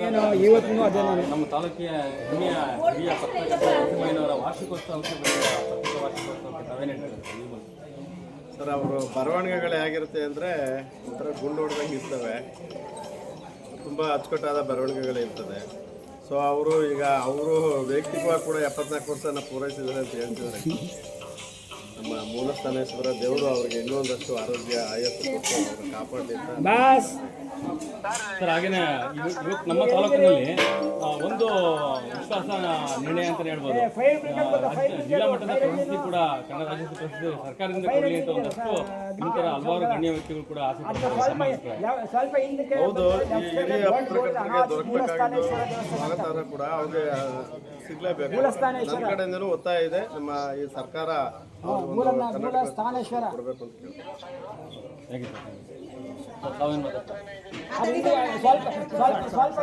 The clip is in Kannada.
ಏನು ಇವತ್ತು ಅದೇ ನಮ್ಮ ತಾಲೂಕಿನ ಹಿರಿಯ ಪತ್ರಕರ್ತ ನರಸಿಂಹಯ್ಯನವರ ವಾರ್ಷಿಕೋತ್ಸವ ಪತ್ರಿಕಾ ವಾರ್ಷಿಕೋತ್ಸವಕ್ಕೆ ತಾವೇನು ಹೇಳ್ತಾರೆ? ಸರ್, ಅವರು ಬರವಣಿಗೆಗಳು ಹೇಗಿರುತ್ತೆ ಅಂದರೆ ಒಂಥರ ಗುಂಡು ಹೊಡೆದಂಗೆ ಇರ್ತವೆ. ತುಂಬ ಅಚ್ಚುಕಟ್ಟಾದ ಬರವಣಿಗೆಗಳು ಇರ್ತದೆ. ಸೊ ಅವರು ವೈಯಕ್ತಿಕವಾಗಿ ಕೂಡ 74 ವರ್ಷನ ಪೂರೈಸಿದ್ದಾರೆ ಅಂತ ಹೇಳ್ತಿದ್ದಾರೆ. ನಮ್ಮ ಮೂಲಸ್ಥಾನೇಶ್ವರ ದೇವರು ಅವರಿಗೆ ಇನ್ನೊಂದಷ್ಟು ಆರೋಗ್ಯ ಆಯಸ್ಸು ಕೊಟ್ಟು ಅವ್ರನ್ನ ಕಾಪಾಡಲಿ ಅಂತ. ಸರ್, ಹಾಗೇನೆ ಇವತ್ತು ನಮ್ಮ ತಾಲೂಕಿನಲ್ಲಿ ಒಂದು ವಿಶ್ವಾಸ ನಿರ್ಣಯ ಅಂತ ಹೇಳ್ಬೋದು. ಜಿಲ್ಲಾ ಮಟ್ಟದ ಪ್ರಶಸ್ತಿ ಕೂಡ ಕನ್ನಡ ರಾಜ್ಯೋತ್ಸವ ಪ್ರಶಸ್ತಿ ಸರ್ಕಾರದಿಂದ ಕೊಡಲಿ ಅಂತ ಒಂದಷ್ಟು ಇನ್ನಿತರ ಹಲವಾರು ಗಣ್ಯ ವ್ಯಕ್ತಿಗಳು ಕೂಡ ಆಸೆ ಪಡ್ತಾರೆ. ಹೌದು, ಈ ಹಿರಿಯ ಪತ್ರಕರ್ತರಿಗೆ ದೊರಕಬೇಕಾಗಿದ್ದು ಸ್ವಾಗತ ಕೂಡ ಅವ್ರಿಗೆ ಸಿಗ್ಲೇಬೇಕು. ನನ್ನ ಕಡೆಯಿಂದಲೂ ಒತ್ತಾಯ ಇದೆ. ನಮ್ಮ ಈ ಸರ್ಕಾರ ಕೊಡಬೇಕು ಅಂತ ಹೇಗಿದೆ? ತಾವೇನು ಮಾತಾಡ್ತಾರೆ? ಸ್ವಲ್ಪ